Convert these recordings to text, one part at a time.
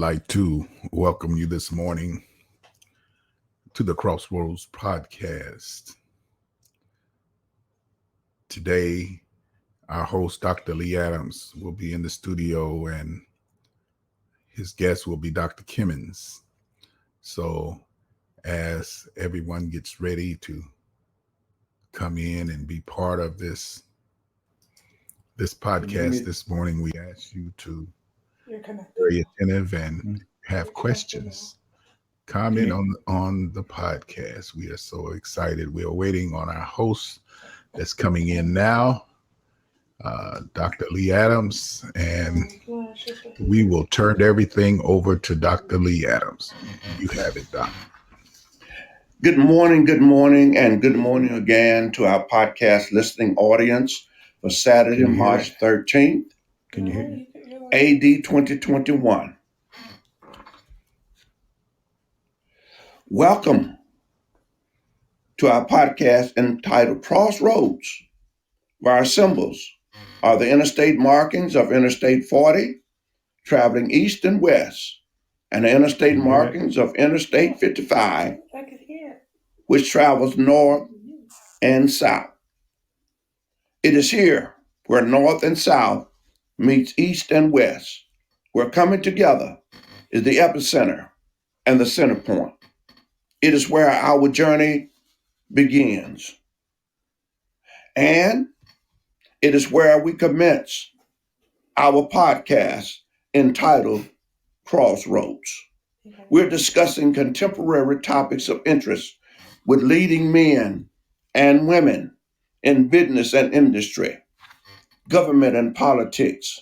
like to welcome you this morning to the Crossroads podcast. Today, our host, Dr. Lee Adams, will be in the studio and his guest will be Dr. Kimmons. So, as everyone gets ready to come in and be part of this podcast this morning, we ask you to be very attentive and have questions. Comment on the podcast. We are so excited. We are waiting on our host that's coming in now, Dr. Lee Adams, and we will turn everything over to Dr. Lee Adams. You have it, Doc. Good morning, and good morning again to our podcast listening audience for Saturday, March 13th, Can you hear me? AD 2021. Welcome to our podcast entitled Crossroads, where our symbols are the interstate markings of Interstate 40, traveling east and west, and the interstate markings of Interstate 55, which travels north and south. It is here where north and south meets east and west, where coming together is the epicenter and the center point. It is where our journey begins. And it is where we commence our podcast entitled Crossroads. We're discussing contemporary topics of interest with leading men and women in business and industry, government and politics,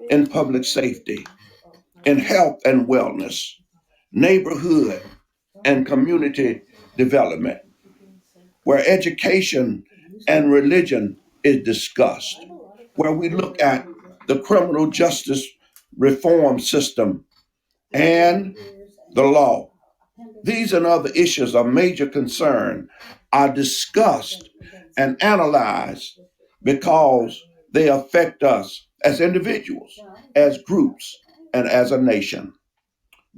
in public safety, in health and wellness, neighborhood and community development, where education and religion is discussed, where we look at the criminal justice reform system and the law. These and other issues of major concern are discussed and analyzed because they affect us as individuals, as groups, and as a nation.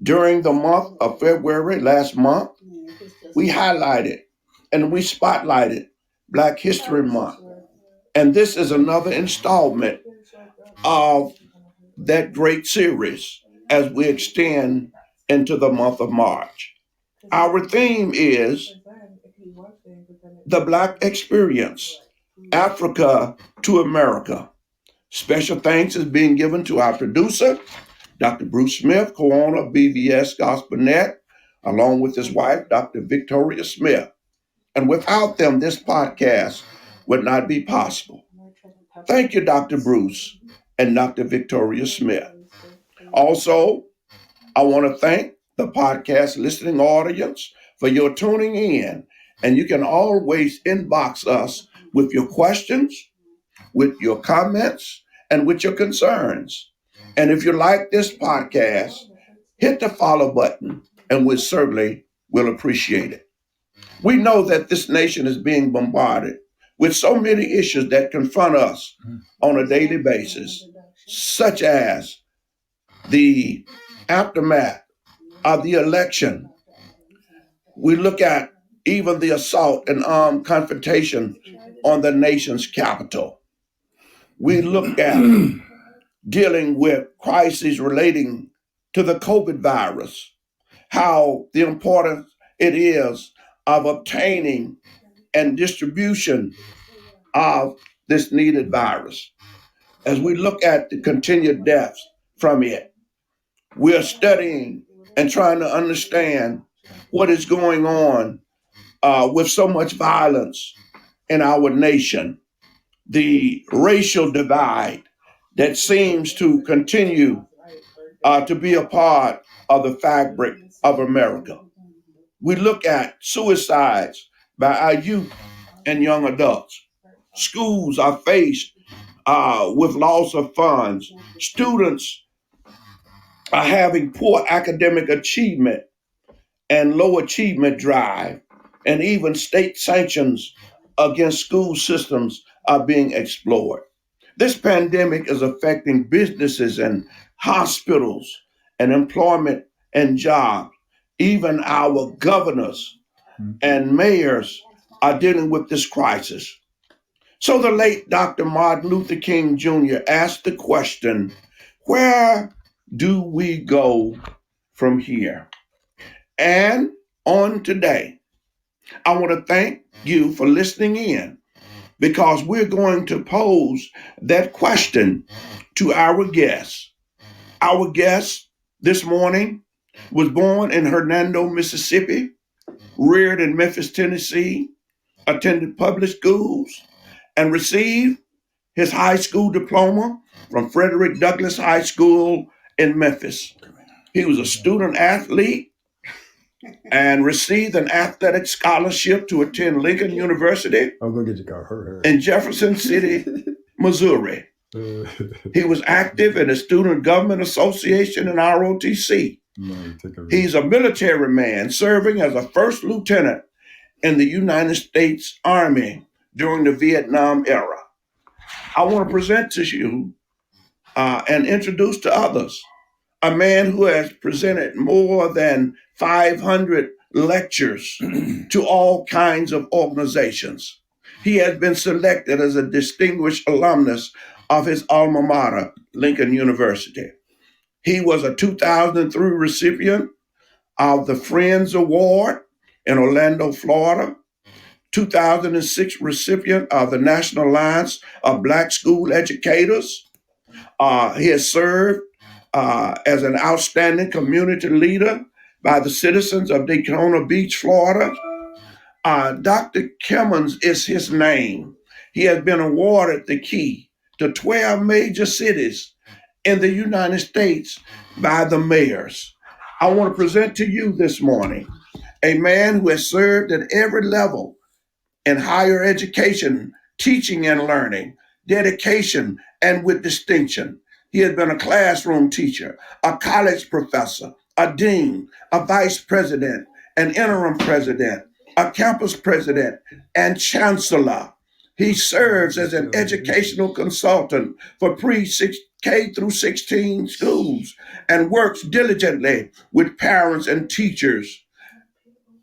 During the month of February last month, we highlighted and we spotlighted Black History Month. And this is another installment of that great series as we extend into the month of March. Our theme is the Black Experience, Africa to America. Special thanks is being given to our producer, Dr. Bruce Smith, co-owner of BVS Gospel Net, along with his wife, Dr. Victoria Smith. And without them, this podcast would not be possible. Thank you, Dr. Bruce and Dr. Victoria Smith. Also, I want to thank the podcast listening audience for your tuning in. And you can always inbox us with your questions, with your comments, and with your concerns. And if you like this podcast, hit the follow button, and we certainly will appreciate it. We know that this nation is being bombarded with so many issues that confront us on a daily basis, such as the aftermath of the election. We look at even the assault and armed confrontation on the nation's capital. We look at dealing with crises relating to the COVID virus, how the importance it is of obtaining and distribution of this needed virus. As we look at the continued deaths from it, we are studying and trying to understand what is going on with so much violence in our nation, the racial divide that seems to continue to be a part of the fabric of America. We look at suicides by our youth and young adults. Schools are faced with loss of funds. Students are having poor academic achievement and low achievement drive, and even state sanctions against school systems are being explored. This pandemic is affecting businesses and hospitals and employment and jobs. Even our governors and mayors are dealing with this crisis. So the late Dr. Martin Luther King Jr. asked the question, where do we go from here? And on today, I want to thank you for listening in, because we're going to pose that question to our guests. Our guest this morning was born in Hernando, Mississippi, reared in Memphis, Tennessee, attended public schools, and received his high school diploma from Frederick Douglass High School in Memphis. He was a student athlete and received an athletic scholarship to attend Lincoln University in Jefferson City, Missouri. He was active in the Student Government Association and ROTC. He's a military man serving as a first lieutenant in the United States Army during the Vietnam era. I want to present to you and introduce to others a man who has presented more than 500 lectures to all kinds of organizations. He has been selected as a distinguished alumnus of his alma mater, Lincoln University. He was a 2003 recipient of the Friends Award in Orlando, Florida, 2006 recipient of the National Alliance of Black School Educators. He has served as an outstanding community leader by the citizens of Daytona Beach, Florida. Dr. Kimmons is his name. He has been awarded the key to 12 major cities in the United States by the mayors. I want to present to you this morning a man who has served at every level in higher education, teaching and learning, dedication, and with distinction. He has been a classroom teacher, a college professor, a dean, a vice president, an interim president, a campus president, and chancellor. He serves as an educational consultant for pre-K through 16 schools and works diligently with parents and teachers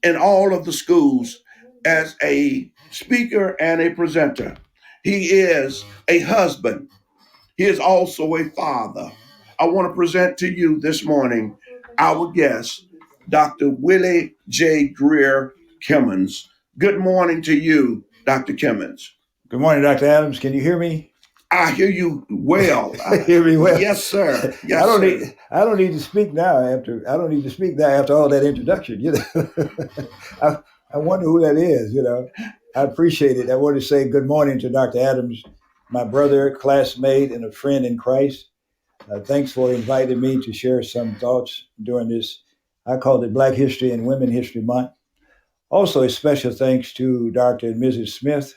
in all of the schools as a speaker and a presenter. He is a husband. He is also a father. I want to present to you this morning our guest, Dr. Willie J. Greer Kimmons. Good morning to you, Dr. Kimmons. Good morning, Dr. Adams. Can you hear me? I hear you well. Hear me well? Yes, sir. Yes, I don't need to speak now after all that introduction. You know, I wonder who that is. You know, I appreciate it. I want to say good morning to Dr. Adams, my brother, classmate, and a friend in Christ. Thanks for inviting me to share some thoughts during this. I called it Black History and Women History Month. Also, a special thanks to Dr. and Mrs. Smith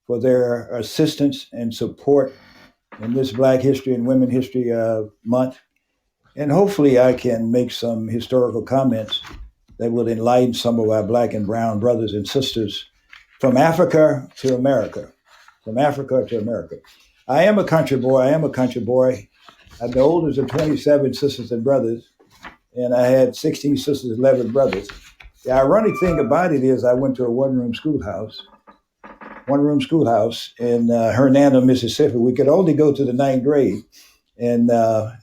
for their assistance and support in this Black History and Women History Month. And hopefully I can make some historical comments that will enlighten some of our Black and brown brothers and sisters from Africa to America. From Africa to America. I am a country boy. I'm the oldest of 27 sisters and brothers, and I had 16 sisters, 11 brothers. The ironic thing about it is I went to a one-room schoolhouse in Hernando, Mississippi. We could only go to the 9th grade. And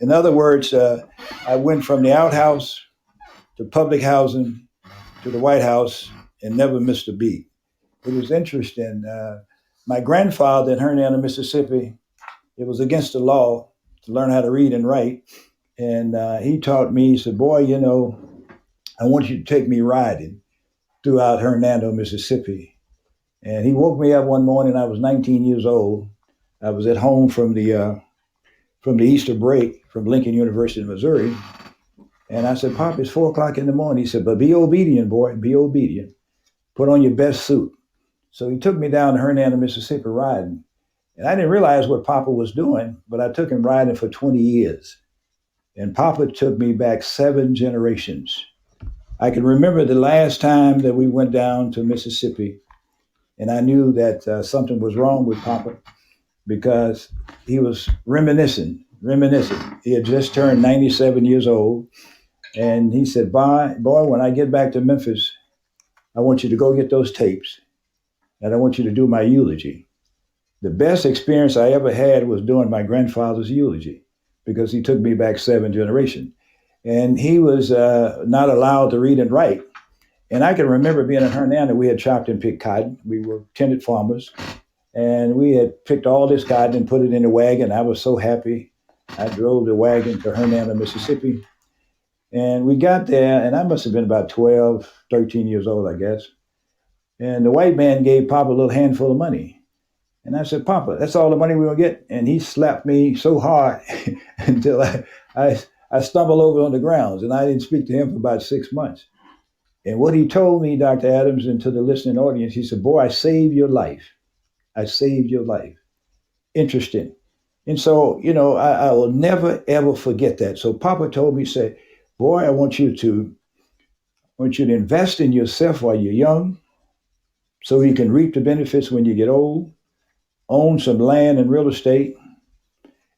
in other words, I went from the outhouse to public housing to the White House and never missed a beat. It was interesting. My grandfather in Hernando, Mississippi, it was against the law to learn how to read and write. And he taught me, he said, boy, you know, I want you to take me riding throughout Hernando, Mississippi. And he woke me up one morning. I was 19 years old. I was at home from the Easter break from Lincoln University in Missouri. And I said, Pop, it's 4:00 in the morning. He said, but be obedient, boy, be obedient. Put on your best suit. So he took me down to Hernando, Mississippi riding. And I didn't realize what Papa was doing, but I took him riding for 20 years. And Papa took me back 7 generations. I can remember the last time that we went down to Mississippi, and I knew that something was wrong with Papa because he was reminiscing reminiscing. He had just turned 97 years old. And he said, boy, when I get back to Memphis, I want you to go get those tapes. And I want you to do my eulogy. The best experience I ever had was doing my grandfather's eulogy because he took me back 7 generations. And he was not allowed to read and write. And I can remember being in Hernando, we had chopped and picked cotton. We were tenant farmers. And we had picked all this cotton and put it in a wagon. I was so happy. I drove the wagon to Hernando, Mississippi. And we got there, and I must have been about 12, 13 years old, I guess. And the white man gave Papa a little handful of money. And I said, Papa, that's all the money we're going to get? And he slapped me so hard until I stumbled over on the grounds, and I didn't speak to him for about 6 months. And what he told me, Dr. Adams, and to the listening audience, he said, boy, I saved your life. I saved your life. Interesting. And so, I will never, ever forget that. So Papa told me, said, boy, I want you to invest in yourself while you're young so you can reap the benefits when you get old, own some land and real estate.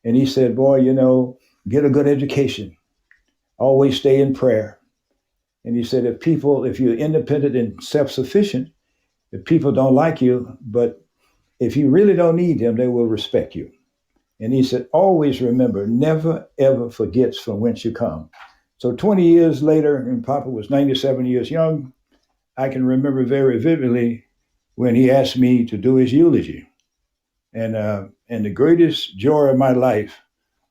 And he said, boy, get a good education. Always stay in prayer. And he said, if you're independent and self-sufficient, if people don't like you, but if you really don't need them, they will respect you. And he said, always remember, never, ever forgets from whence you come. So 20 years later, and Papa was 97 years young, I can remember very vividly when he asked me to do his eulogy. And the greatest joy of my life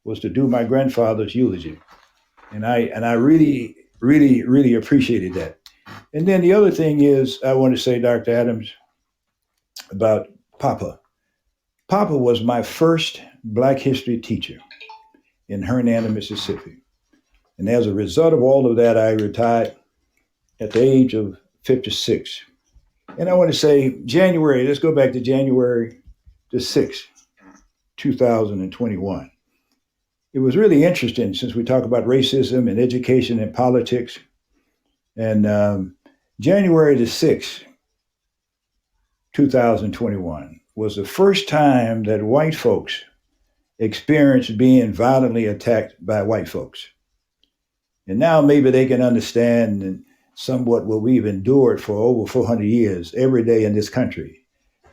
was to do my grandfather's eulogy. And I really, really, really appreciated that. And then the other thing is, I want to say, Dr. Adams, about Papa. Papa was my first Black history teacher in Hernando, Mississippi. And as a result of all of that, I retired at the age of 56. And I want to say let's go back to January the 6th, 2021. It was really interesting since we talk about racism and education and politics. And January the 6th, 2021 was the first time that white folks experienced being violently attacked by white folks. And now maybe they can understand and somewhat what we've endured for over 400 years every day in this country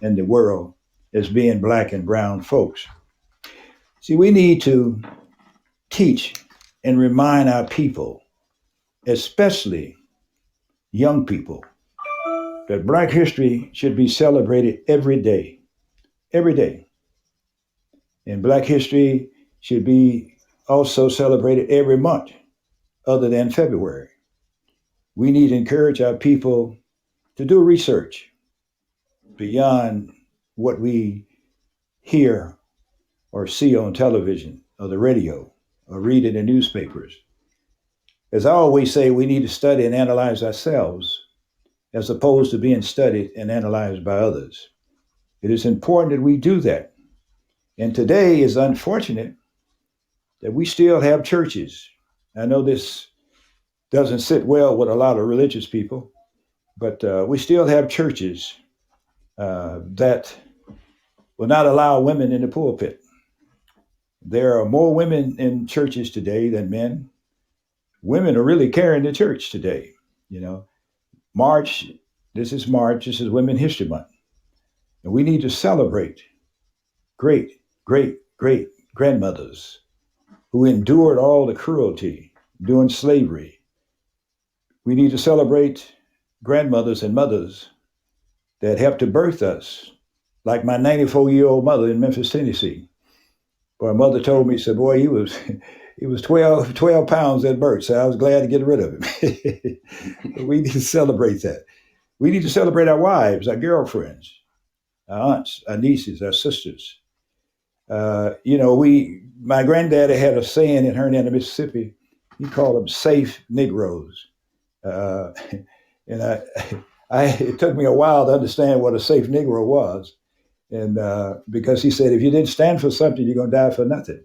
and the world as being Black and brown folks. See, we need to teach and remind our people, especially young people, that Black history should be celebrated every day, every day. And Black history should be also celebrated every month, other than February. We need to encourage our people to do research beyond what we hear or see on television or the radio or read in the newspapers. As I always say, we need to study and analyze ourselves as opposed to being studied and analyzed by others. It is important that we do that. And today is unfortunate that we still have churches. I know this doesn't sit well with a lot of religious people, but we still have churches that will not allow women in the pulpit. There are more women in churches today than men. Women are really carrying the church today. March, this is Women's History Month. And we need to celebrate great, great, great grandmothers who endured all the cruelty during slavery. We need to celebrate grandmothers and mothers that helped to birth us, like my 94-year-old mother in Memphis, Tennessee. My mother told me, said, boy, he was 12 pounds at birth, so I was glad to get rid of him. We need to celebrate that. We need to celebrate our wives, our girlfriends, our aunts, our nieces, our sisters. My granddaddy had a saying in Hernando, Mississippi. He called them safe Negroes. And it took me a while to understand what a safe Negro was. And because he said, if you didn't stand for something, you're going to die for nothing.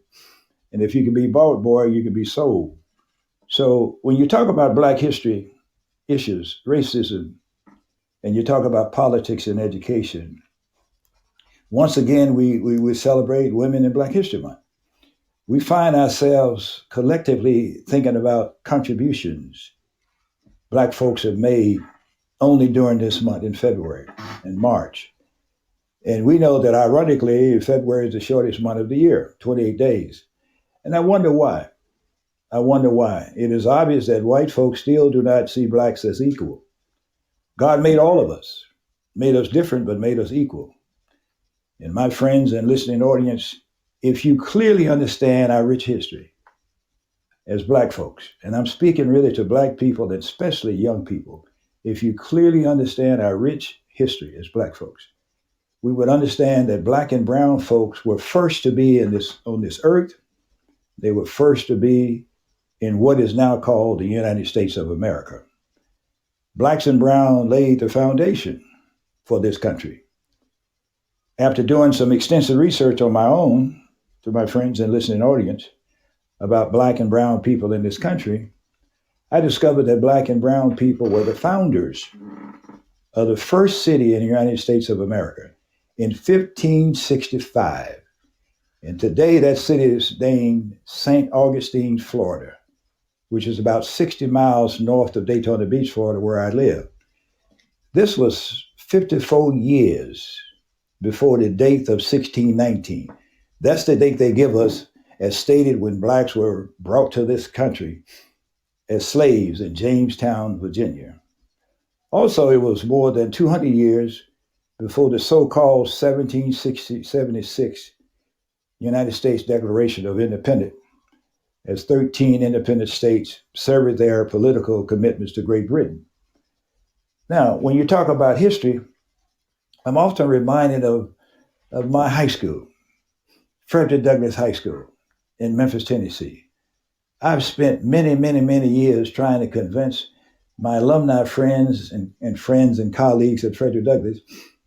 And if you can be bought, boy, you can be sold. So when you talk about Black history issues, racism, and you talk about politics and education, once again, we celebrate Women in Black History Month. we find ourselves collectively thinking about contributions Black folks have made only during this month in February and March. And we know that ironically, February is the shortest month of the year, 28 days. And I wonder why. I wonder why. It is obvious that white folks still do not see Blacks as equal. God made all of us, made us different, but made us equal. And my friends and listening audience, if you clearly understand our rich history as Black folks, and I'm speaking really to Black people, and especially young people, if you clearly understand our rich history as Black folks, we would understand that Black and brown folks were first to be on this earth. They were first to be in what is now called the United States of America. Blacks and brown laid the foundation for this country. After doing some extensive research on my own, to my friends and listening audience, about Black and brown people in this country, I discovered that Black and brown people were the founders of the first city in the United States of America in 1565. And today that city is named St. Augustine, Florida, which is about 60 miles north of Daytona Beach, Florida, where I live. This was 54 years before the date of 1619. That's the date they give us as stated when Blacks were brought to this country as slaves in Jamestown, Virginia. Also, it was more than 200 years before the so-called 1776 United States Declaration of Independence, as 13 independent states severed their political commitments to Great Britain. Now, when you talk about history, I'm often reminded of my high school, Frederick Douglass High School in Memphis, Tennessee. I've spent many, many, many years trying to convince my alumni friends and friends and colleagues at Frederick Douglass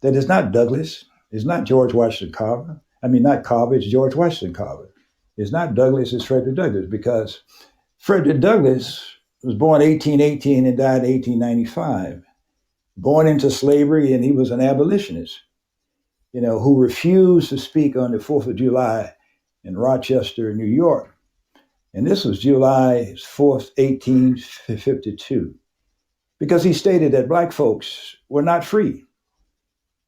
that it's not Douglass, it's not George Washington Carver. I mean, not Carver, it's George Washington Carver. It's not Douglass, it's Frederick Douglass, because Frederick Douglass was born 1818 and died 1895. Born into slavery, and he was an abolitionist, who refused to speak on the 4th of July in Rochester, New York. And this was July 4th, 1852, because he stated that Black folks were not free.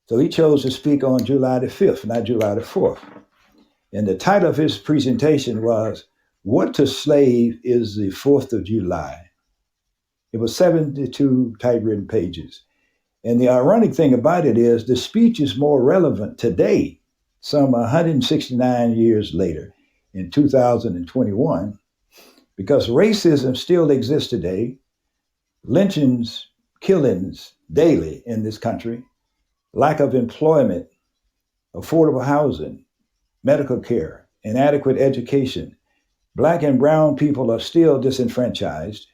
So he chose to speak on July the 5th, not July the 4th. And the title of his presentation was, "What to Slave is the 4th of July?" It was 72 typewritten pages. And the ironic thing about it is the speech is more relevant today, some 169 years later, in 2021, because racism still exists today, lynchings, killings daily in this country, lack of employment, affordable housing, medical care, inadequate education. Black and brown people are still disenfranchised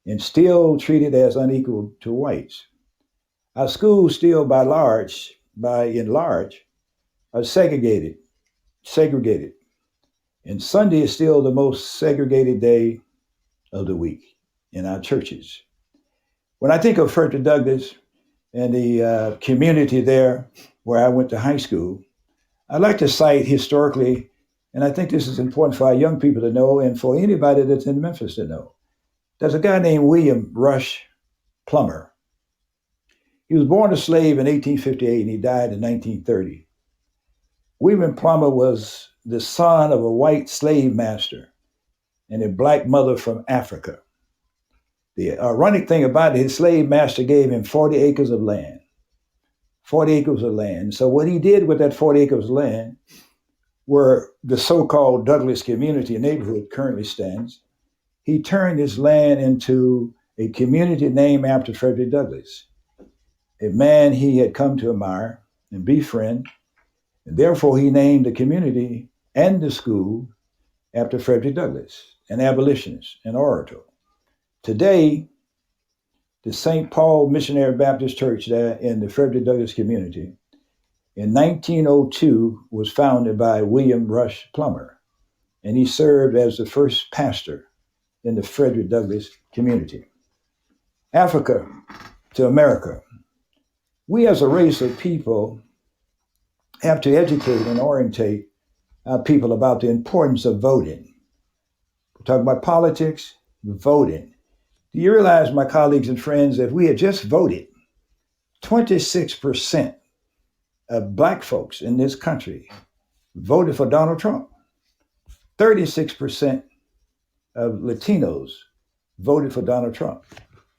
and still treated as unequal to whites. Our schools still by and large, are segregated. And Sunday is still the most segregated day of the week in our churches. When I think of Frederick Douglass and the community there where I went to high school, I like to cite historically, and I think this is important for our young people to know and for anybody that's in Memphis to know. There's a guy named William Rush Plummer. He was born a slave in 1858 and he died in 1930. William Plummer was the son of a white slave master and a Black mother from Africa. The ironic thing about it, his slave master gave him 40 acres of land. 40 acres of land. So what he did with that 40 acres of land, where the so-called Douglass community neighborhood currently stands, he turned his land into a community named after Frederick Douglass, a man he had come to admire and befriend, and therefore he named the community and the school after Frederick Douglass, an abolitionist, an orator. Today, the St. Paul Missionary Baptist Church there in the Frederick Douglass community in 1902 was founded by William Rush Plummer, and he served as the first pastor in the Frederick Douglass community. Africa to America. We as a race of people have to educate and orientate our people about the importance of voting. We're talking about politics, voting. Do you realize, my colleagues and friends, if we had just voted, 26% of Black folks in this country voted for Donald Trump. 36% of Latinos voted for Donald Trump.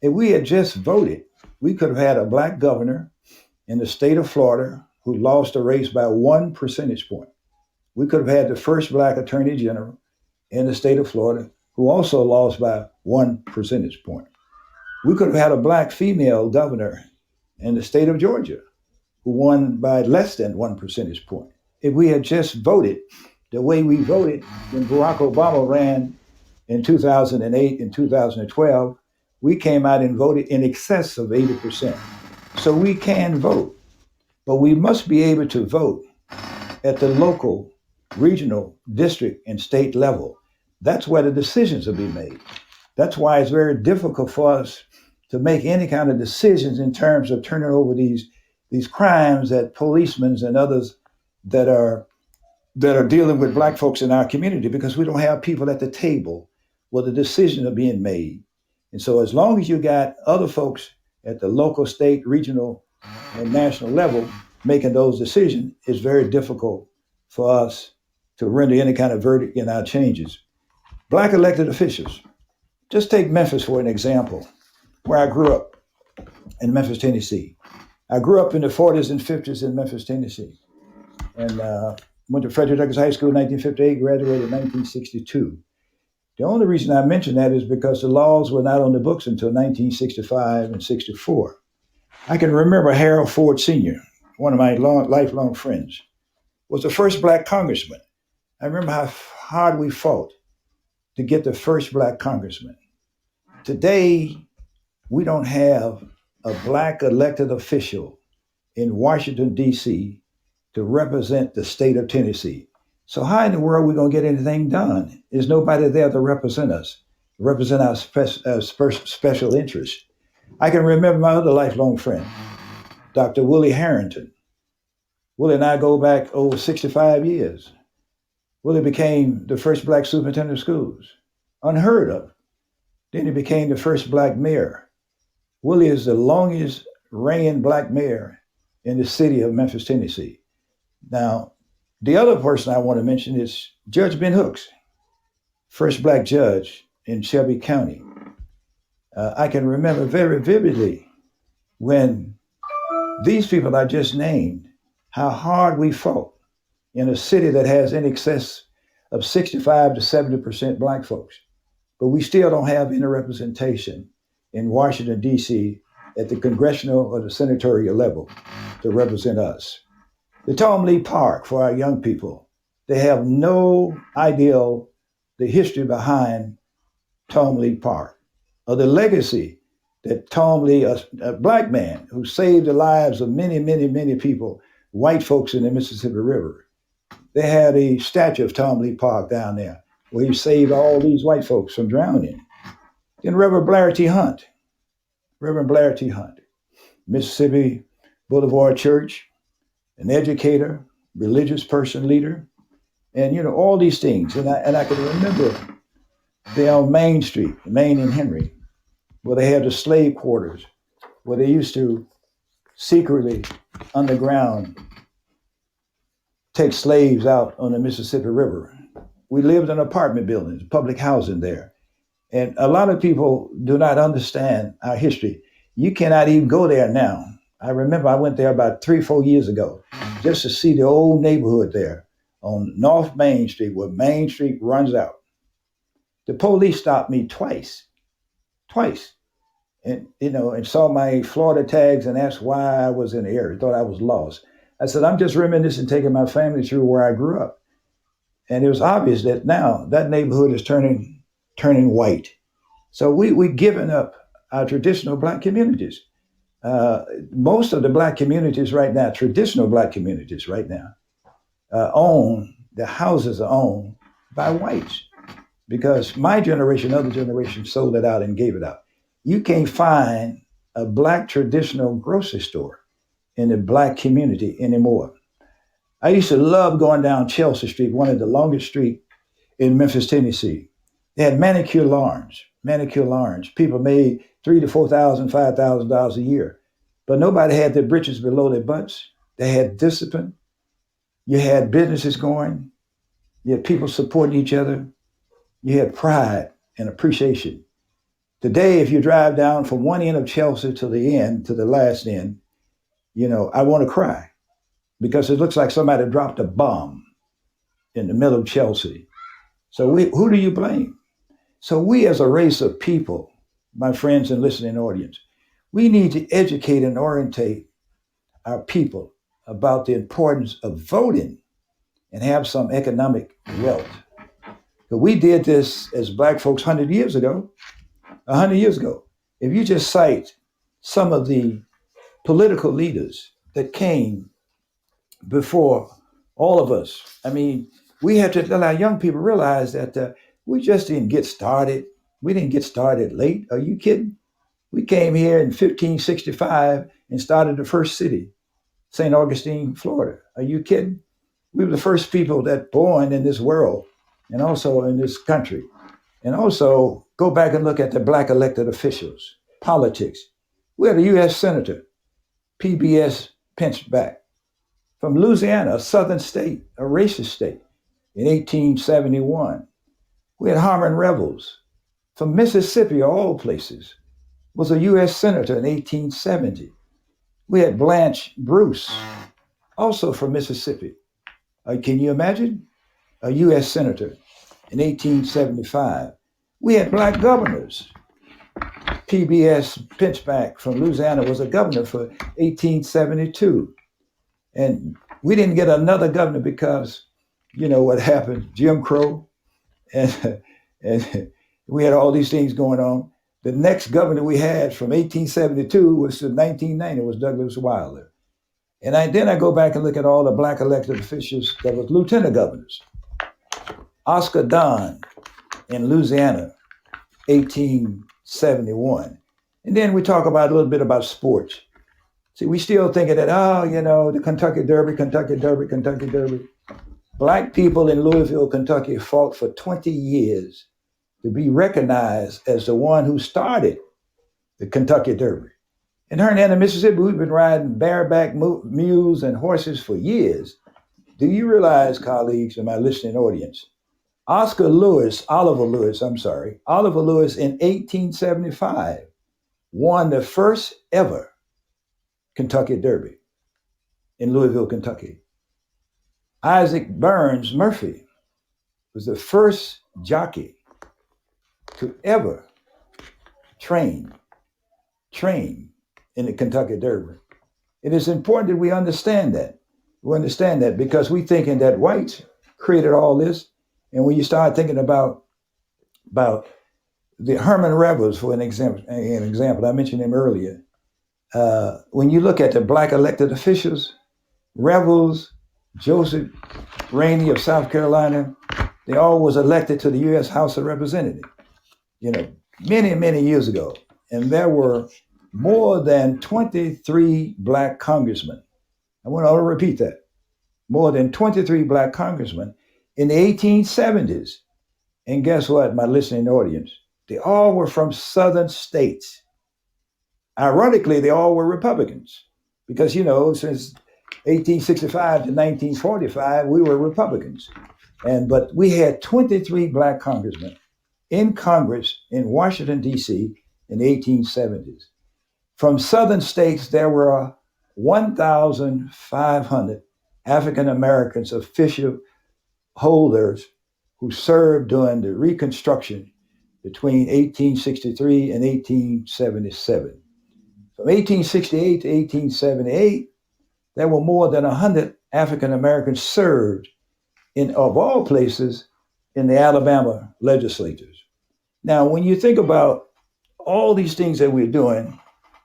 If we had just voted, we could have had a Black governor in the state of Florida who lost the race by 1 percentage point. We could have had the first Black attorney general in the state of Florida who also lost by 1 percentage point. We could have had a Black female governor in the state of Georgia who won by less than 1 percentage point. If we had just voted the way we voted when Barack Obama ran in 2008 and 2012, we came out and voted in excess of 80%. So we can vote, but we must be able to vote at the local, regional, district, and state level. That's where the decisions will be made. That's why it's very difficult for us to make any kind of decisions in terms of turning over these crimes that policemen and others that are dealing with Black folks in our community, because we don't have people at the table where the decisions are being made. And so as long as you got other folks at the local, state, regional, and national level making those decisions, it's very difficult for us to render any kind of verdict in our changes. Black elected officials. Just take Memphis for an example, where I grew up in Memphis, Tennessee. I grew up in the 40s and 50s in Memphis, Tennessee, and went to Frederick Douglass High School in 1958, graduated in 1962. The only reason I mention that is because the laws were not on the books until 1965 and 64. I can remember Harold Ford Sr., one of my lifelong friends, was the first Black congressman. I remember how hard we fought to get the first Black congressman. Today, we don't have a Black elected official in Washington, D.C. to represent the state of Tennessee. So how in the world are we going to get anything done? There's nobody there to represent us, represent our special interests. I can remember my other lifelong friend, Dr. Willie Harrington. Willie and I go back over 65 years. Willie became the first Black superintendent of schools, unheard of. Then he became the first Black mayor. Willie is the longest reigning Black mayor in the city of Memphis, Tennessee. Now, the other person I want to mention is Judge Ben Hooks, first Black judge in Shelby County. I can remember very vividly when these people I just named, how hard we fought in a city that has in excess of 65 to 70% Black folks. But we still don't have any representation in Washington, D.C. at the congressional or the senatorial level to represent us. The Tom Lee Park for our young people, they have no idea the history behind Tom Lee Park or the legacy that Tom Lee, a Black man who saved the lives of many, many, many people, white folks in the Mississippi River. They had a statue of Tom Lee Park down there where he saved all these white folks from drowning. Then Reverend Blair T. Hunt, Mississippi Boulevard Church, an educator, religious person, leader, and all these things. And I can remember there on Main Street, Main and Henry, where they had the slave quarters, where they used to secretly underground take slaves out on the Mississippi River. We lived in apartment buildings, public housing there. And a lot of people do not understand our history. You cannot even go there now. I remember I went there about 3-4 years ago just to see the old neighborhood there on North Main Street, where Main Street runs out. The police stopped me twice, and saw my Florida tags and asked why I was in the area, thought I was lost. I said, I'm just reminiscing, taking my family through where I grew up. And it was obvious that now that neighborhood is turning white. So we're giving up our traditional Black communities. Most of the Black communities right now, traditional Black communities right now, the houses are owned by whites, because my generation, other generations sold it out and gave it out. You can't find a Black traditional grocery store in the Black community anymore. I used to love going down Chelsea Street, one of the longest streets in Memphis, Tennessee. They had manicure lawns, manicure lawns. People made $3,000 to $4,000, $5,000 a year, but nobody had their britches below their butts. They had discipline. You had businesses going. You had people supporting each other. You had pride and appreciation. Today, if you drive down from one end of Chelsea to the end, to the last end, I want to cry because it looks like somebody dropped a bomb in the middle of Chelsea. So who do you blame? So we as a race of people, my friends and listening audience, we need to educate and orientate our people about the importance of voting and have some economic wealth. But we did this as Black folks 100 years ago. If you just cite some of the political leaders that came before all of us, we had to let our young people realize that we just didn't get started. We didn't get started late. Are you kidding? We came here in 1565 and started the first city, St. Augustine, Florida. Are you kidding? We were the first people that born in this world and also in this country. And also go back and look at the Black elected officials, politics. We had a U.S. Senator, PBS Pinchback, from Louisiana, a southern state, a racist state, in 1871. We had Harmon Revels from Mississippi, of all places, was a U.S. Senator in 1870. We had Blanche Bruce, also from Mississippi. Can you imagine? A U.S. Senator in 1875. We had Black governors. PBS Pinchback from Louisiana was a governor for 1872. And we didn't get another governor because, what happened, Jim Crow, and we had all these things going on. The next governor we had from 1872 was to 1990 was Douglas Wilder. And then I go back and look at all the Black elected officials that was lieutenant governors. Oscar Don in Louisiana, 1871. And then we talk about a little bit about sports. See, we still thinking that, the Kentucky Derby. Black people in Louisville, Kentucky fought for 20 years to be recognized as the one who started the Kentucky Derby. In Hernando, Mississippi, we've been riding bareback mules and horses for years. Do you realize, colleagues and my listening audience, Oliver Lewis in 1875 won the first ever Kentucky Derby in Louisville, Kentucky. Isaac Burns Murphy was the first jockey to ever train in the Kentucky Derby. It is important that we understand that. We understand that because we thinking that whites created all this. And when you start thinking about the Herman Revels, for an example, I mentioned him earlier. When you look at the Black elected officials, Revels, Joseph Rainey of South Carolina, they all was elected to the U.S. House of Representatives, many, many years ago. And there were more than 23 Black congressmen. I want to repeat that. More than 23 Black congressmen in the 1870s. And guess what, my listening audience? They all were from southern states. Ironically, they all were Republicans because, since 1865 to 1945, we were Republicans. But we had 23 Black congressmen in Congress in Washington, D.C. in the 1870s. From southern states, there were 1,500 African Americans, official holders who served during the Reconstruction between 1863 and 1877. From 1868 to 1878, there were more than 100 African Americans served of all places, in the Alabama legislatures. Now, when you think about all these things that we're doing,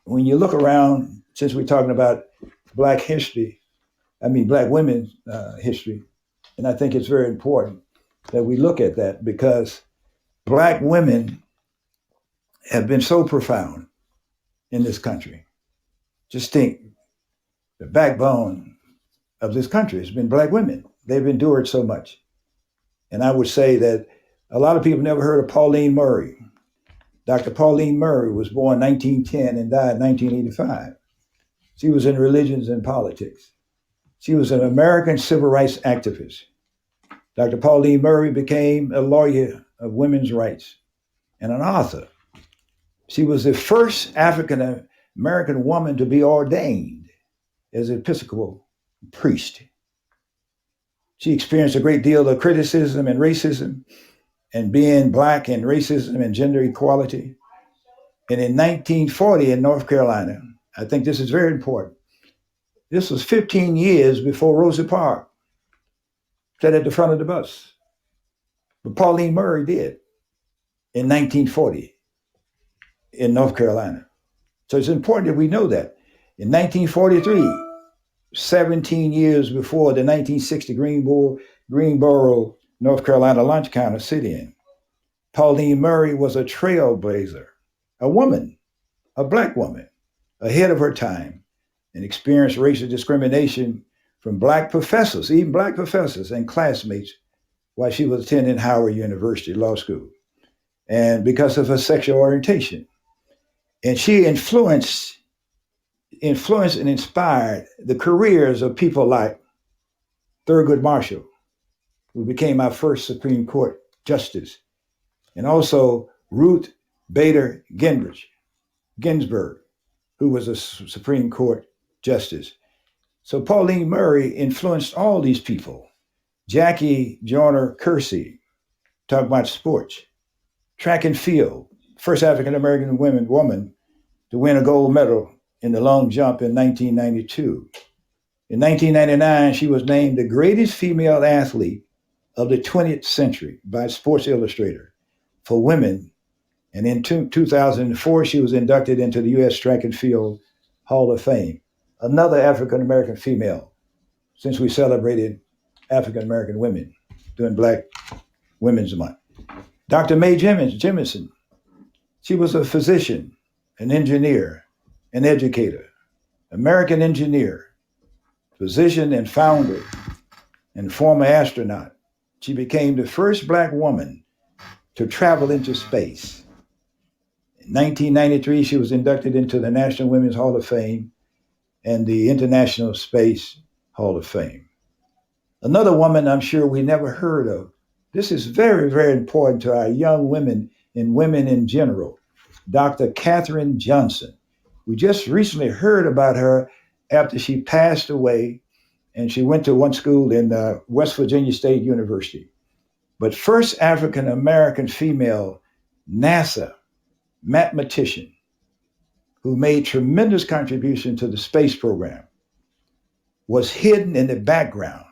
when you look around, since we're talking about Black history, Black women's history, and I think it's very important that we look at that because Black women have been so profound in this country. Just think, the backbone of this country has been black women. They've endured so much. And I would say that a lot of people never heard of Pauline Murray. Dr. Pauline Murray was born 1910 and died 1985. She was in religions and politics. She was an American civil rights activist. Dr. Pauline Murray became a lawyer of women's rights and an author. She was the first African American woman to be ordained as an Episcopal priest. She experienced a great deal of criticism and racism, and being black and racism and gender equality. And in 1940 in North Carolina, I think this is very important. This was 15 years before Rosa Parks sat at the front of the bus. But Pauline Murray did in 1940 in North Carolina. So it's important that we know that. In 1943, 17 years before the 1960 Greensboro, North Carolina lunch counter sit-in, Pauline Murray was a trailblazer, a woman, a black woman, ahead of her time, and experienced racial discrimination from black professors, even black professors and classmates, while she was attending Howard University Law School, and because of her sexual orientation. And she influenced and inspired the careers of people like Thurgood Marshall, who became our first Supreme Court justice, and also Ruth Bader Ginsburg, who was a Supreme Court justice. So Pauline Murray influenced all these people. Jackie Joyner Kersee, talk about sports. Track and field, first African-American woman to win a gold medal in the long jump in 1992. In 1999, she was named the greatest female athlete of the 20th century by Sports Illustrated for women. And in 2004, she was inducted into the U.S. Track and Field Hall of Fame. Another African-American female, since we celebrated African-American women during Black Women's Month. Dr. Mae Jemison, she was a physician, an engineer, an educator, American engineer, physician and founder, and former astronaut. She became the first Black woman to travel into space. In 1993, she was inducted into the National Women's Hall of Fame and the International Space Hall of Fame. Another woman I'm sure we never heard of. This is very, very important to our young women and women in general. Dr. Katherine Johnson. We just recently heard about her after she passed away, and she went to one school in West Virginia State University. But first African-American female NASA mathematician who made tremendous contribution to the space program was hidden in the background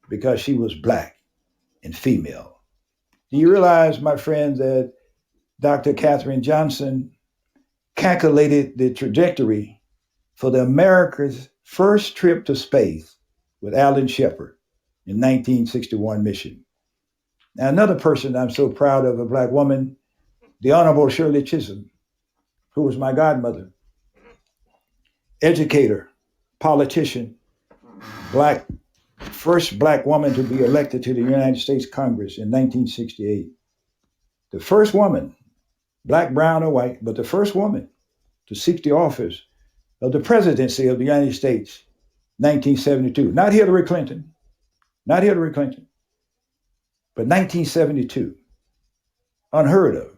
because she was Black and female. Do you realize, my friends, that Dr. Katherine Johnson calculated the trajectory for the America's first trip to space with Alan Shepard in 1961 mission? Now, another person I'm so proud of, a Black woman, the Honorable Shirley Chisholm, who was my godmother, educator, politician, first Black woman to be elected to the United States Congress in 1968. The first woman, Black, brown, or white, but the first woman to seek the office of the presidency of the United States, 1972. Not Hillary Clinton, but 1972. Unheard of,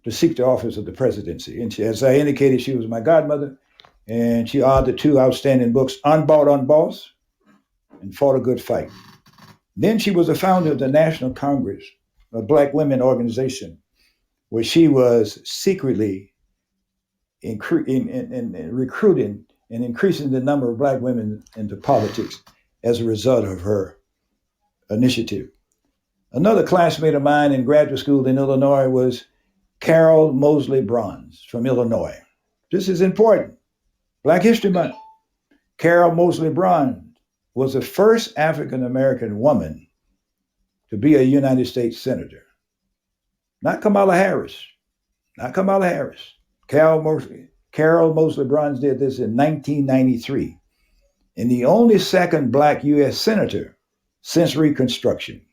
to seek the office of the presidency. And she, as I indicated, she was my godmother, and she authored two outstanding books, Unbought, Unbossed, and Fought a Good Fight. Then she was the founder of the National Congress, a Black women organization, where she was secretly recruiting and increasing the number of Black women into politics as a result of her initiative. Another classmate of mine in graduate school in Illinois was Carol Moseley Bronze from Illinois. This is important. Black History Month. Carol Moseley Bronze was the first African-American woman to be a United States Senator. Not Kamala Harris. Carol Moseley Bronze did this in 1993. and the only second black U.S. senator since Reconstruction.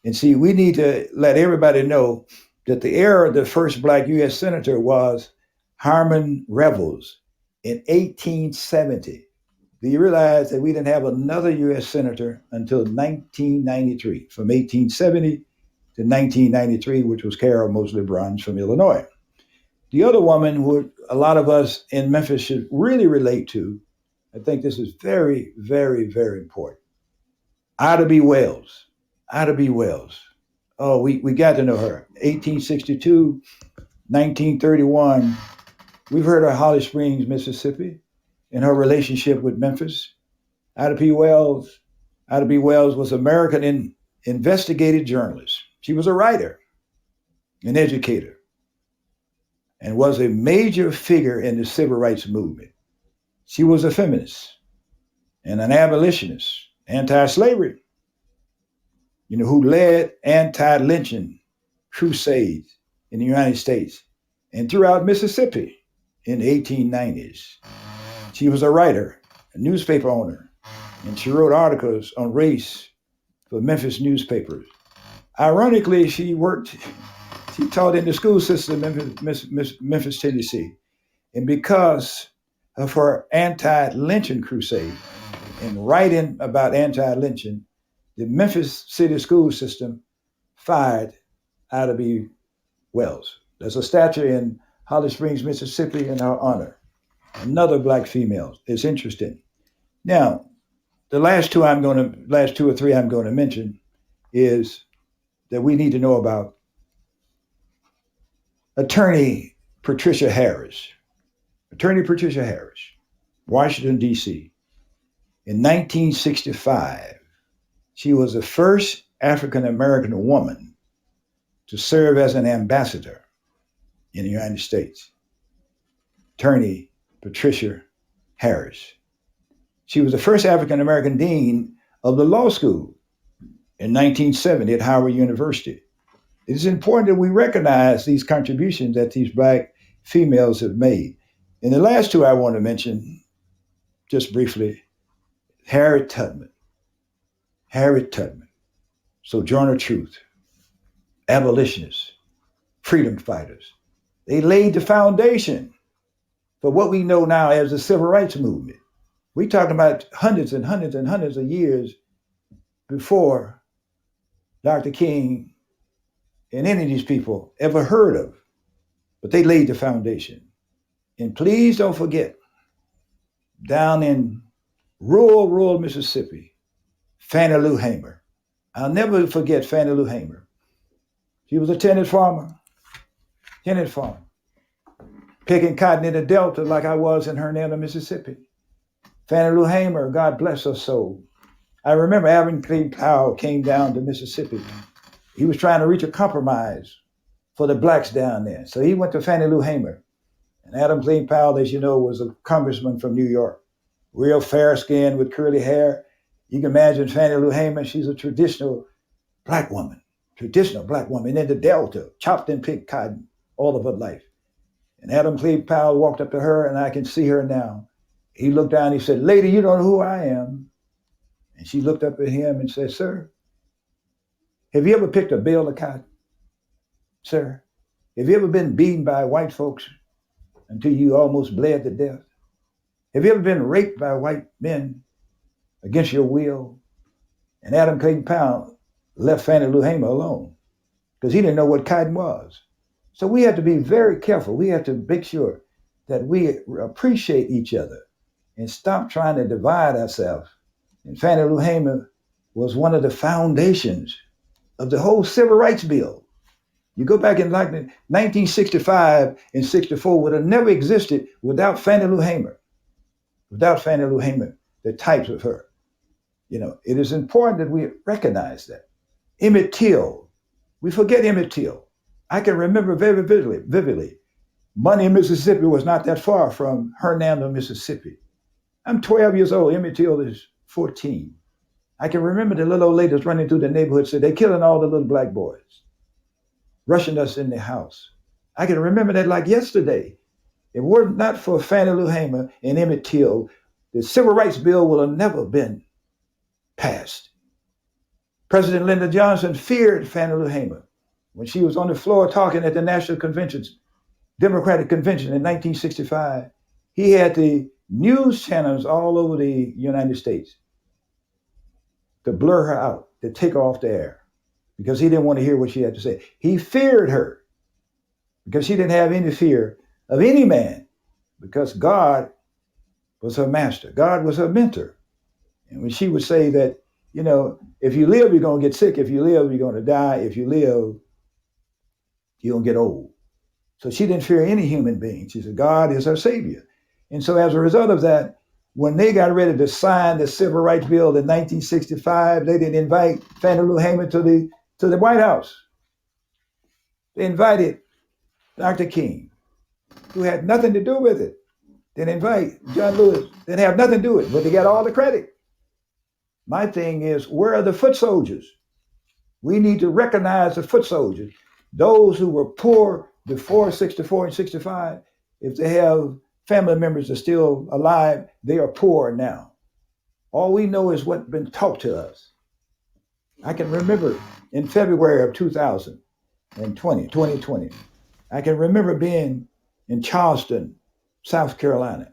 And see, we need to let everybody know that the era of the first black U.S. senator was Harmon Revels in 1870. Do you realize that we didn't have another U.S. senator until 1993, from 1870 to 1993, which was Carol Moseley Bruns from Illinois. The other woman who a lot of us in Memphis should really relate to, I think this is very, very, very important. Ida B. Wells. Ida B. Wells. Oh, we got to know her. 1862, 1931. We've heard of Holly Springs, Mississippi, and her relationship with Memphis. Ida B. Wells. Ida B. Wells was an American investigative journalist. She was a writer, an educator, and was a major figure in the civil rights movement. She was a feminist and an abolitionist, anti-slavery, who led anti-lynching crusades in the United States and throughout Mississippi in the 1890s. She was a writer, a newspaper owner, and she wrote articles on race for Memphis newspapers. Ironically, she taught in the school system in Memphis, Tennessee. And because of her anti-lynching crusade and writing about anti-lynching, the Memphis city school system fired Ida B. Wells. There's a statue in Holly Springs, Mississippi in her honor. Another black female. It's interesting. Now, the last two or three I'm going to mention is that we need to know about Attorney Patricia Harris. Attorney Patricia Harris, Washington, D.C. In 1965, she was the first African-American woman to serve as an ambassador in the United States. Attorney Patricia Harris. She was the first African-American dean of the law school in 1970 at Howard University. It is important that we recognize these contributions that these black females have made. And the last two I want to mention, just briefly, Harriet Tubman. Harriet Tubman, Sojourner Truth, abolitionists, freedom fighters. They laid the foundation for what we know now as the civil rights movement. We're talking about hundreds and hundreds and hundreds of years before Dr. King and any of these people ever heard of, but they laid the foundation. And please don't forget, down in rural Mississippi, Fannie Lou Hamer. I'll never forget Fannie Lou Hamer. She was a tenant farmer, picking cotton in the Delta like I was in Hernando, Mississippi. Fannie Lou Hamer, God bless her soul. I remember Alvin Clayton Powell came down to Mississippi. He was trying to reach a compromise for the blacks down there. So he went to Fannie Lou Hamer. And Adam Clayton Powell, as you know, was a congressman from New York. Real fair skin with curly hair. You can imagine Fannie Lou Hamer, she's a traditional black woman in the Delta, chopped and picked cotton all of her life. And Adam Clayton Powell walked up to her, and I can see her now. He looked down, he said, "Lady, you don't know who I am." And she looked up at him and said, "Sir, have you ever picked a bale of cotton? Sir, have you ever been beaten by white folks until you almost bled to death? Have you ever been raped by white men against your will?" And Adam Clayton Powell left Fannie Lou Hamer alone because he didn't know what cotton was. So we have to be very careful. We have to make sure that we appreciate each other and stop trying to divide ourselves. And Fannie Lou Hamer was one of the foundations of the whole civil rights bill. You go back in like 1965 and 64 would have never existed without Fannie Lou Hamer. Without Fannie Lou Hamer, the types of her. It is important that we recognize that. Emmett Till, we forget Emmett Till. I can remember very vividly. Money in Mississippi was not that far from Hernando, Mississippi. I'm 12 years old, Emmett Till is 14. I can remember the little old ladies running through the neighborhood said, "They're killing all the little black boys, rushing us in the house." I can remember that like yesterday. If it were not for Fannie Lou Hamer and Emmett Till, the Civil Rights Bill will have never been passed. President Lyndon Johnson feared Fannie Lou Hamer when she was on the floor talking at the National Conventions, Democratic Convention in 1965. He had the news channels all over the United States to blur her out, to take her off the air, because he didn't want to hear what she had to say. He feared her because she didn't have any fear of any man, because God was her master. God was her mentor. And when she would say that, if you live, you're going to get sick. If you live, you're going to die. If you live, you're going to get old. So she didn't fear any human being. She said, God is her savior. And so as a result of that, when they got ready to sign the Civil Rights Bill in 1965, they didn't invite Fannie Lou Hamer to the White House. They invited Dr. King, who had nothing to do with it. They didn't invite John Lewis. They didn't have nothing to do with it, but they got all the credit. My thing is, where are the foot soldiers? We need to recognize the foot soldiers. Those who were poor before 64 and 65, if they have family members that are still alive, they are poor now. All we know is what's been taught to us. I can remember in February of 2020, I can remember being in Charleston, South Carolina,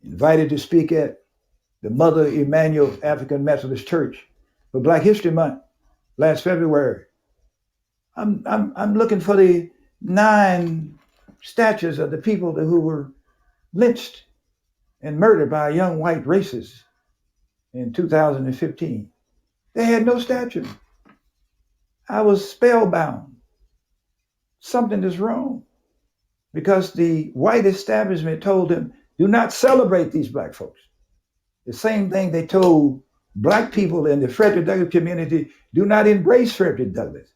invited to speak at the Mother Emanuel African Methodist Church for Black History Month last February. I'm looking for the 9 statues of the people who were lynched and murdered by young white racists in 2015. They had no statue. I was spellbound. Something is wrong, because the white establishment told them, do not celebrate these Black folks. The same thing they told Black people in the Frederick Douglass community, do not embrace Frederick Douglass.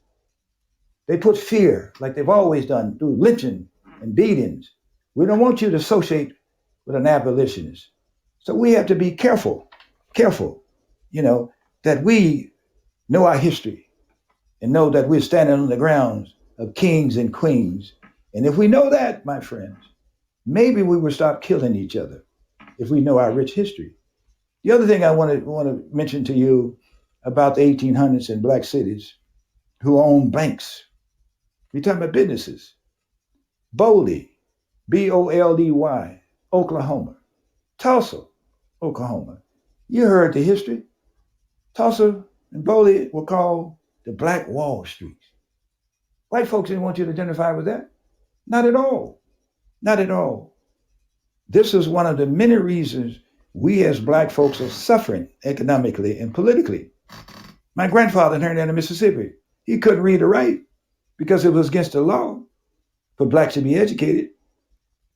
They put fear, like they've always done, through lynching and beatings. We don't want you to associate with an abolitionist. So we have to be careful, that we know our history and know that we're standing on the grounds of kings and queens. And if we know that, my friends, maybe we will stop killing each other if we know our rich history. The other thing I want to mention to you about the 1800s in Black cities who owned banks. We're talking about businesses. Boldy, Boldy, Oklahoma. Tulsa, Oklahoma. You heard the history. Tulsa and Boldy were called the Black Wall Streets. White folks didn't want you to identify with that. Not at all. Not at all. This is one of the many reasons we as Black folks are suffering economically and politically. My grandfather in Hernando, Mississippi, he couldn't read or write because it was against the law for Blacks to be educated.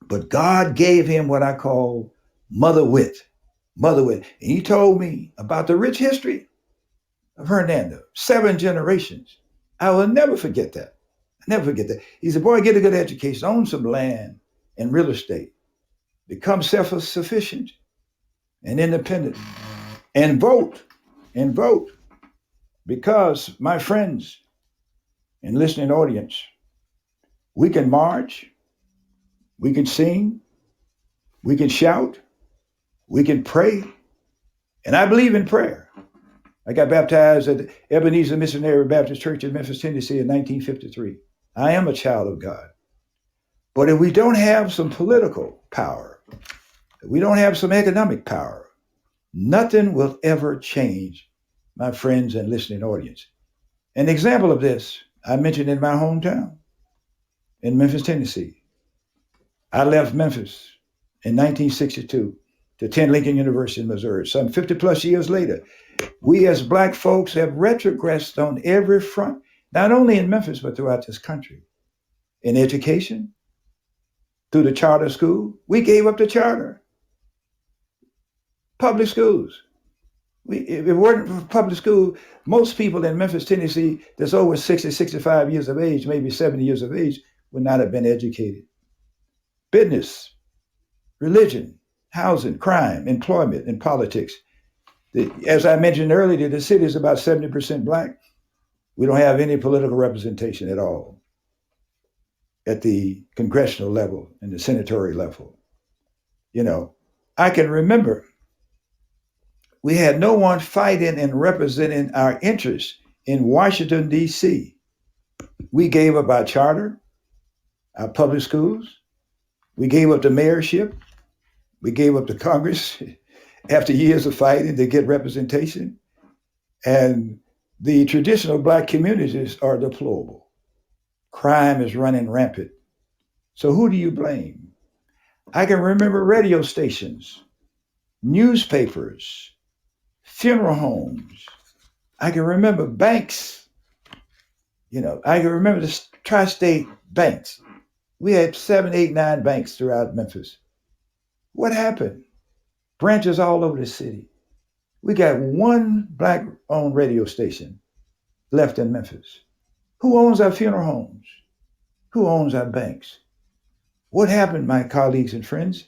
But God gave him what I call mother wit. Mother wit. And he told me about the rich history of Hernando, 7 generations. I will never forget that. Never forget that. He said, boy, get a good education, own some land and real estate, become self-sufficient and independent, and vote. Because, my friends and listening audience, we can march, we can sing, we can shout, we can pray, and I believe in prayer. I got baptized at the Ebenezer Missionary Baptist Church in Memphis, Tennessee in 1953. I am a child of God. But if we don't have some political power, if we don't have some economic power, nothing will ever change, my friends and listening audience. An example of this, I mentioned in my hometown, in Memphis, Tennessee. I left Memphis in 1962 to attend Lincoln University in Missouri. Some 50 plus years later, we as Black folks have retrogressed on every front, not only in Memphis, but throughout this country. In education, through the charter school, we gave up the charter. Public schools. If it weren't for public school, most people in Memphis, Tennessee, that's over 60, 65 years of age, maybe 70 years of age, would not have been educated. Business, religion, housing, crime, employment, and politics. As I mentioned earlier, the city is about 70% Black. We don't have any political representation at all at the congressional level and the senatorial level. I can remember we had no one fighting and representing our interests in Washington, D.C. We gave up our charter, our public schools. We gave up the mayorship. We gave up the Congress after years of fighting to get representation. And the traditional Black communities are deplorable. Crime is running rampant. So who do you blame? I can remember radio stations, newspapers, funeral homes. I can remember banks. I can remember the tri-state banks. We had 7, 8, 9 banks throughout Memphis. What happened? Branches all over the city. We got one Black-owned radio station left in Memphis. Who owns our funeral homes? Who owns our banks? What happened, my colleagues and friends?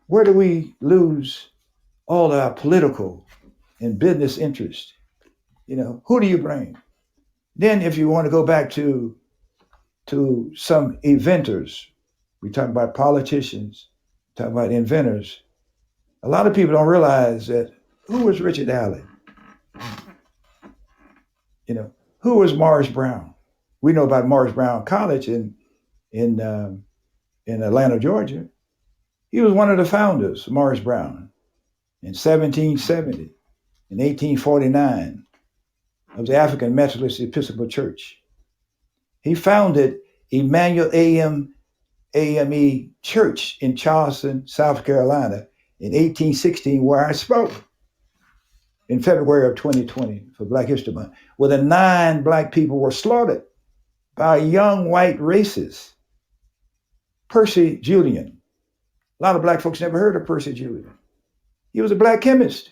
Where do we lose all our political and business interests? Who do you blame? Then if you want to go back to some inventors, we talk about politicians, talk about inventors. A lot of people don't realize that who was Richard Allen? Who was Morris Brown? We know about Morris Brown College in Atlanta, Georgia. He was one of the founders, Morris Brown, in 1770, in 1849, of the African Methodist Episcopal Church. He founded Emmanuel AME Church in Charleston, South Carolina, in 1816, where I spoke in February of 2020 for Black History Month, where the 9 Black people were slaughtered by young white racists. Percy Julian. A lot of Black folks never heard of Percy Julian. He was a Black chemist.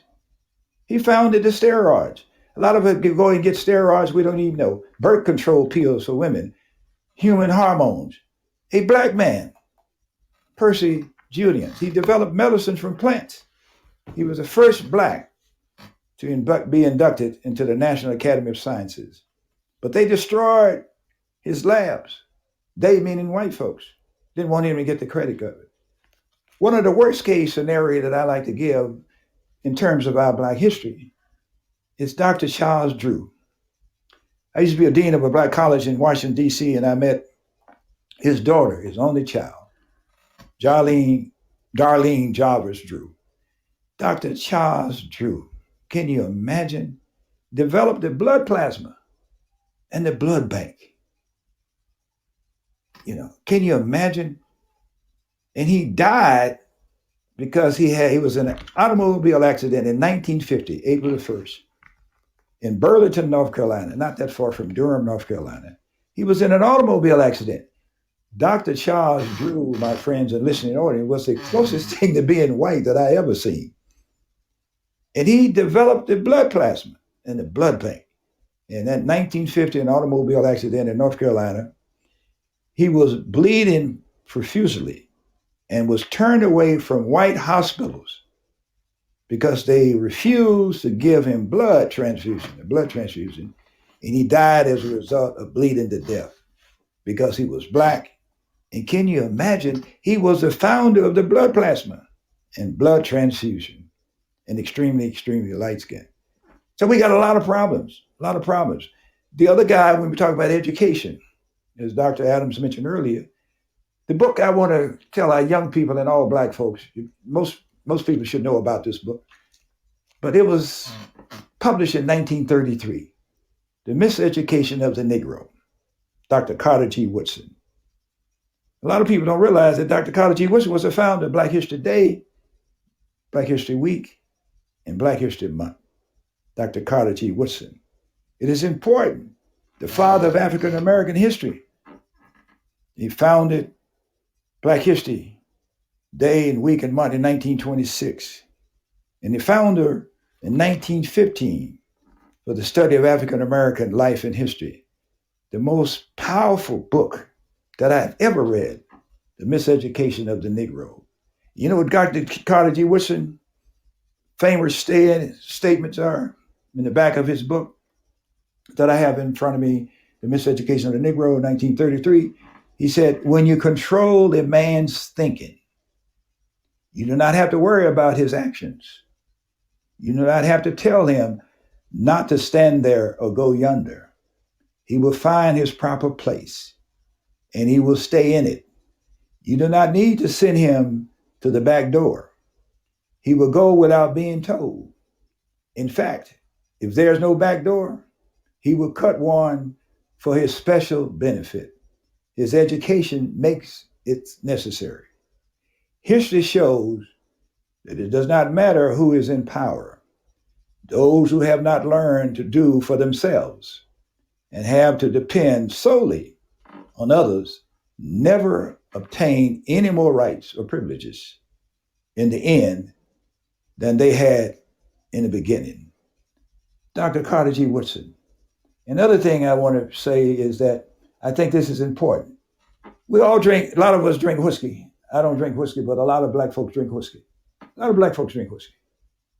He founded the steroids. A lot of us go and get steroids we don't even know. Birth control pills for women. Human hormones. A Black man, Percy Julian. He developed medicine from plants. He was the first Black to be inducted into the National Academy of Sciences. But they destroyed his labs. They meaning white folks. Didn't want him to get the credit of it. One of the worst case scenario that I like to give in terms of our Black history is Dr. Charles Drew. I used to be a dean of a Black college in Washington, D.C., and I met his daughter, his only child, Darlene Jarvis Drew. Dr. Charles Drew, can you imagine, developed the blood plasma and the blood bank. Can you imagine? And he died because he was in an automobile accident in 1950, April the 1st, in Burlington, North Carolina, not that far from Durham, North Carolina. He was in an automobile accident. Dr. Charles Drew, my friends and listening audience, was the closest thing to being white that I ever seen. And he developed the blood plasma and the blood bank. In that 1950, an automobile accident in North Carolina, he was bleeding profusely and was turned away from white hospitals because they refused to give him a blood transfusion, and he died as a result of bleeding to death because he was Black. And can you imagine, he was the founder of the blood plasma and blood transfusion and extremely, extremely light skin. So we got a lot of problems. The other guy, when we talk about education, as Dr. Adams mentioned earlier, the book I want to tell our young people and all Black folks, most people should know about this book, but it was published in 1933, The Miseducation of the Negro, Dr. Carter G. Woodson. A lot of people don't realize that Dr. Carter G. Woodson was the founder of Black History Day, Black History Week, and Black History Month. Dr. Carter G. Woodson. It is important. The father of African American history. He founded Black History Day and Week and Month in 1926. And the founder in 1915 for the study of African American life and history. The most powerful book that I've ever read, The Miseducation of the Negro. You know what Dr. Carter G. Woodson famous statements are in the back of his book that I have in front of me, The Miseducation of the Negro, 1933. He said, when you control a man's thinking, you do not have to worry about his actions. You do not have to tell him not to stand there or go yonder. He will find his proper place and he will stay in it. You do not need to send him to the back door. He will go without being told. In fact, if there's no back door, he will cut one for his special benefit. His education makes it necessary. History shows that it does not matter who is in power. Those who have not learned to do for themselves and have to depend solely on others never obtain any more rights or privileges in the end than they had in the beginning. Dr. Carter G. Woodson. Another thing I want to say is that I think this is important. We all drink, a lot of us drink whiskey. I don't drink whiskey, but a lot of black folks drink whiskey. A lot of black folks drink whiskey.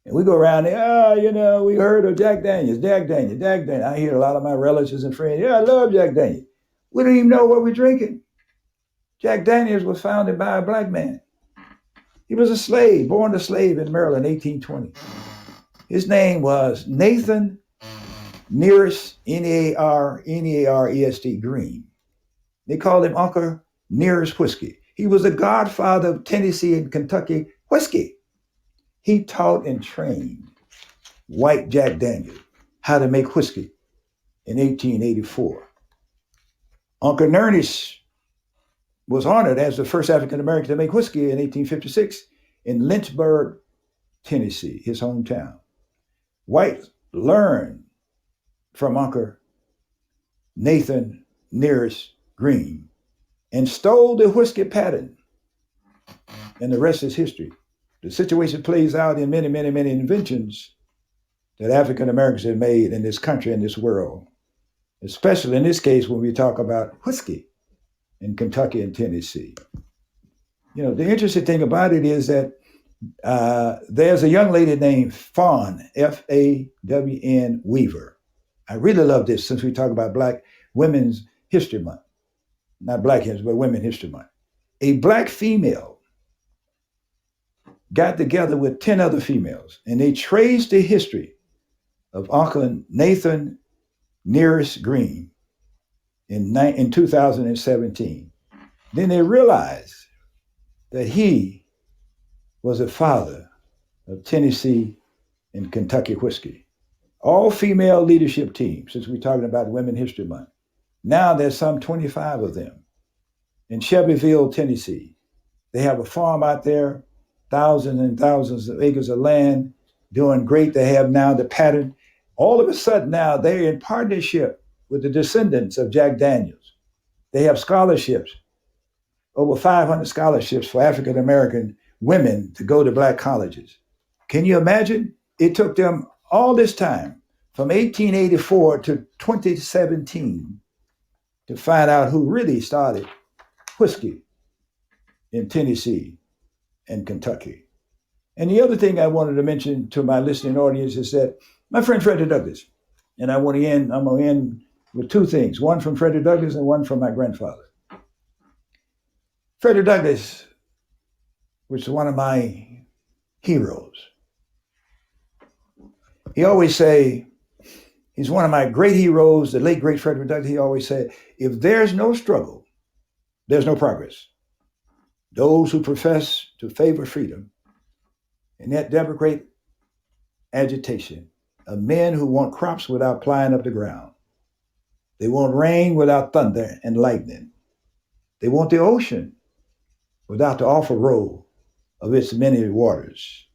And we go around there, we heard of Jack Daniels, Jack Daniels, Jack Daniels. I hear a lot of my relatives and friends, I love Jack Daniels. We don't even know what we're drinking. Jack Daniels was founded by a black man. He was a slave, born a slave in Maryland, 1820. His name was Nathan Nearest, Nearest Green. They called him Uncle Nearest Whiskey. He was the godfather of Tennessee and Kentucky whiskey. He taught and trained white Jack Daniels how to make whiskey in 1884. Uncle Nearest was honored as the first African American to make whiskey in 1856 in Lynchburg, Tennessee, his hometown. White learned from Uncle Nathan Nearest Green and stole the whiskey pattern, and the rest is history. The situation plays out in many, many, many inventions that African Americans have made in this country and this world, especially in this case when we talk about whiskey in Kentucky and Tennessee. The interesting thing about it is that there's a young lady named Fawn, F-A-W-N Weaver. I really love this since we talk about Black Women's History Month. Not Black History, but Women's History Month. A Black female got together with 10 other females and they traced the history of Uncle Nathan Nearest Green in 2017. Then they realized that he was the father of Tennessee and Kentucky whiskey. All female leadership team, since we're talking about Women's History Month. Now there's some 25 of them in Shelbyville, Tennessee. They have a farm out there, thousands and thousands of acres of land, doing great. They have now the pattern. All of a sudden now they're in partnership with the descendants of Jack Daniels. They have scholarships, over 500 scholarships for African American women to go to Black colleges. Can you imagine? It took them all this time, from 1884 to 2017, to find out who really started whiskey in Tennessee and Kentucky. And the other thing I wanted to mention to my listening audience is that my friend Frederick Douglass, and I'm going to end with two things, one from Frederick Douglass and one from my grandfather. Frederick Douglass was one of my heroes. He always say, he's one of my great heroes, the late great Frederick Douglass. He always said, if there's no struggle, there's no progress. Those who profess to favor freedom and yet deprecate agitation are men who want crops without plowing up the ground. They want rain without thunder and lightning. They want the ocean without the awful roll of its many waters.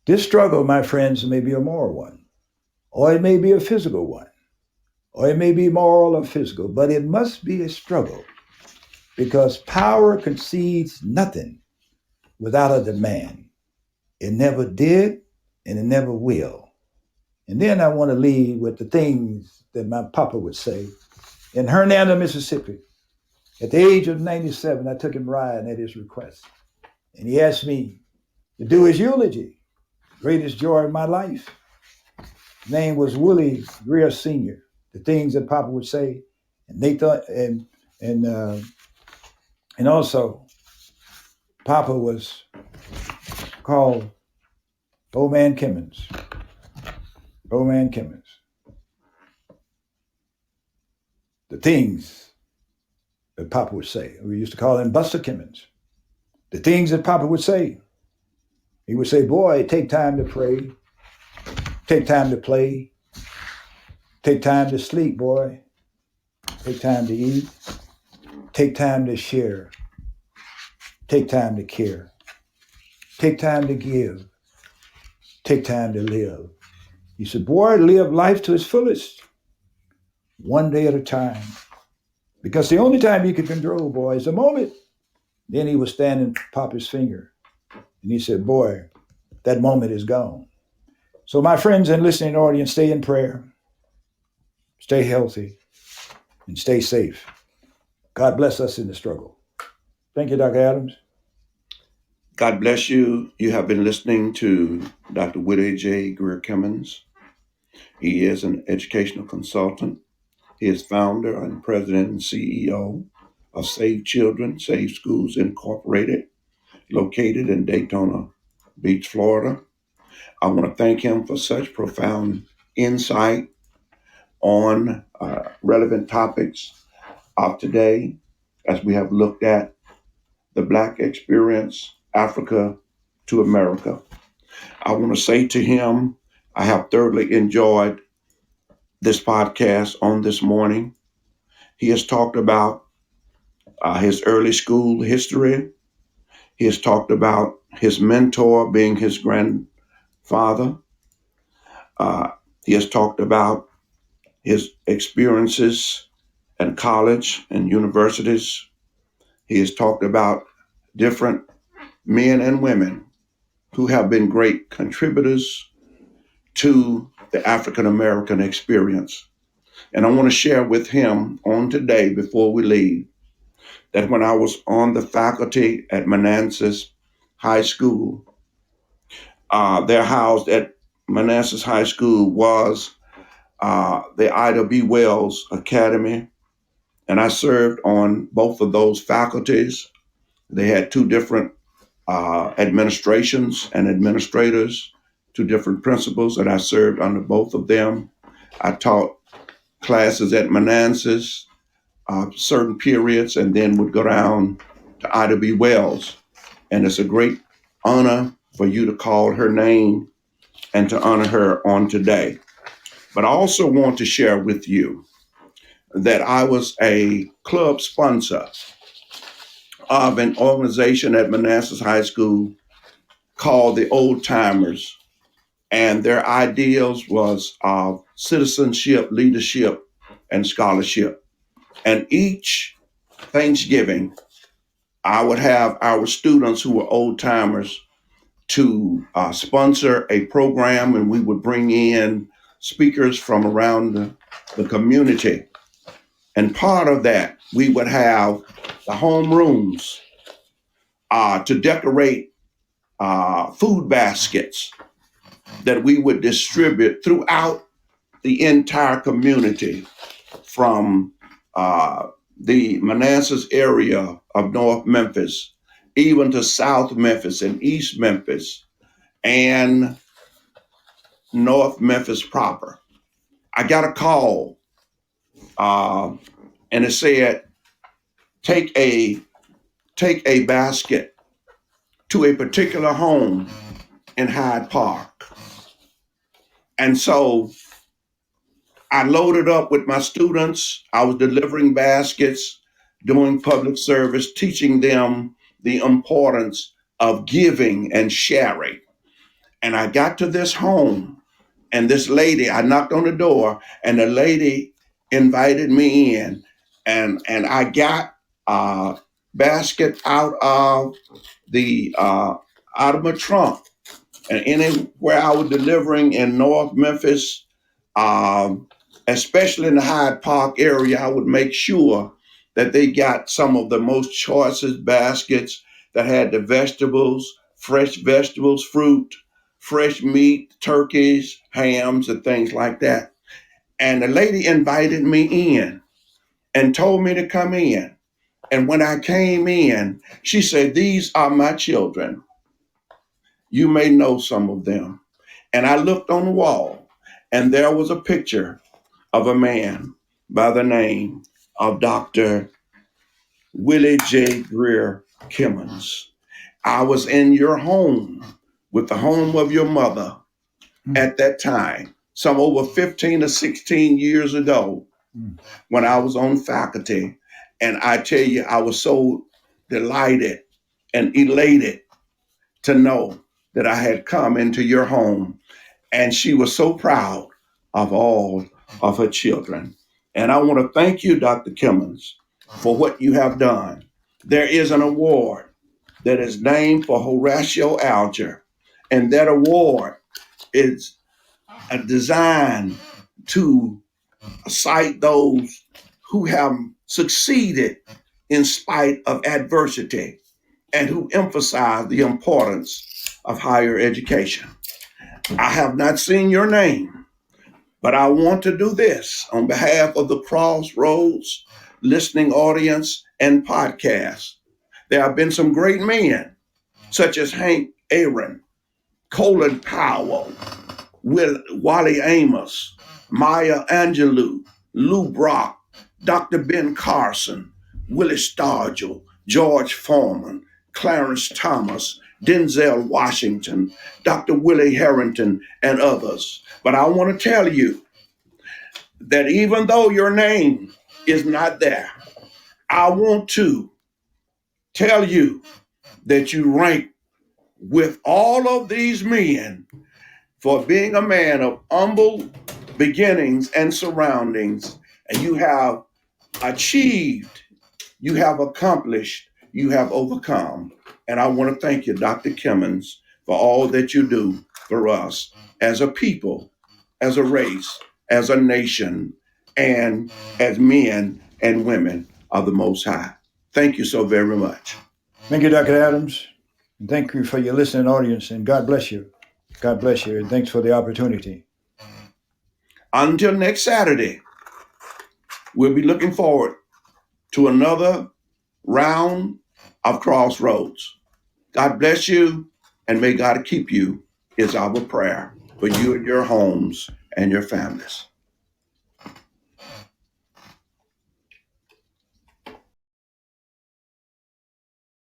This struggle, my friends, may be a moral one, or it may be a physical one, or it may be moral or physical, but it must be a struggle because power concedes nothing without a demand. It never did, and it never will. And then I want to leave with the things that my papa would say. In Hernando, Mississippi, at the age of 97, I took him riding at his request. And he asked me to do his eulogy, greatest joy of my life. His name was Willie Greer Sr., the things that Papa would say. And they thought, and also Papa was called Old man Kimmons. Old man Kimmons. The things that Papa would say. We used to call him Buster Kimmons. The things that Papa would say. He would say, boy, take time to pray. Take time to play. Take time to sleep, boy. Take time to eat. Take time to share. Take time to care. Take time to give. Take time to live. He said, boy, live life to its fullest, one day at a time. Because the only time you can control, boy, is the moment. Then he was standing Papa's finger. And he said, boy, that moment is gone. So my friends and listening audience, stay in prayer. Stay healthy. And stay safe. God bless us in the struggle. Thank you, Dr. Adams. God bless you. You have been listening to Dr. Willie J. Greer Kimmons. He is an educational consultant. He is founder and president and CEO of Save Children, Save Schools Incorporated, located in Daytona Beach, Florida. I want to thank him for such profound insight on relevant topics of today as we have looked at the Black experience, Africa to America. I want to say to him, I have thoroughly enjoyed this podcast on this morning. He has talked about his early school history. He has talked about his mentor being his grandfather. He has talked about his experiences at college and universities. He has talked about different men and women who have been great contributors to the African American experience. And I want to share with him on today, before we leave, that when I was on the faculty at Manassas High School, they're housed at Manassas High School was the Ida B. Wells Academy. And I served on both of those faculties. They had two different administrations and administrators, two different principals, and I served under both of them. I taught classes at Manassas, certain periods, and then would go down to Ida B. Wells. And it's a great honor for you to call her name and to honor her on today. But I also want to share with you that I was a club sponsor of an organization at Manassas High School called the Old Timers. And their ideals was citizenship, leadership, and scholarship. And each Thanksgiving, I would have our students who were old timers to sponsor a program, and we would bring in speakers from around the community. And part of that, we would have the home rooms to decorate food baskets that we would distribute throughout the entire community, from the Manassas area of North Memphis, even to South Memphis and East Memphis and North Memphis proper. I got a call and it said, take a basket to a particular home in Hyde Park. And so I loaded up with my students. I was delivering baskets, doing public service, teaching them the importance of giving and sharing. And I got to this home, and this lady, I knocked on the door, and the lady invited me in, and I got a basket out of my trunk. And anywhere I was delivering in North Memphis, especially in the Hyde Park area, I would make sure that they got some of the most choicest baskets that had the vegetables, fresh vegetables, fruit, fresh meat, turkeys, hams, and things like that. And the lady invited me in and told me to come in. And when I came in, she said, "These are my children. You may know some of them." And I looked on the wall, and there was a picture of a man by the name of Dr. Willie J. Greer Kimmons. I was in your home with the home of your mother at that time, some over 15 or 16 years ago, when I was on faculty. And I tell you, I was so delighted and elated to know that I had come into your home. And she was so proud of all of her children. And I want to thank you, Dr. Kimmons, for what you have done. There is an award that is named for Horatio Alger, and that award is designed to cite those who have succeeded in spite of adversity and who emphasize the importance of higher education. I have not seen your name, but I want to do this on behalf of the Crossroads listening audience and podcast. There have been some great men, such as Hank Aaron, Colin Powell, Wally Amos, Maya Angelou, Lou Brock, Dr. Ben Carson, Willie Stargell, George Foreman, Clarence Thomas, Denzel Washington, Dr. Willie Harrington, and others. But I want to tell you that even though your name is not there, I want to tell you that you rank with all of these men for being a man of humble beginnings and surroundings, and you have achieved, you have accomplished, you have overcome. And I want to thank you, Dr. Kimmons, for all that you do for us as a people, as a race, as a nation, and as men and women of the Most High. Thank you so very much. Thank you, Dr. Adams. And thank you for your listening audience, and God bless you. God bless you, and thanks for the opportunity. Until next Saturday, we'll be looking forward to another round of Crossroads. God bless you, and may God keep you is our prayer for you and your homes and your families.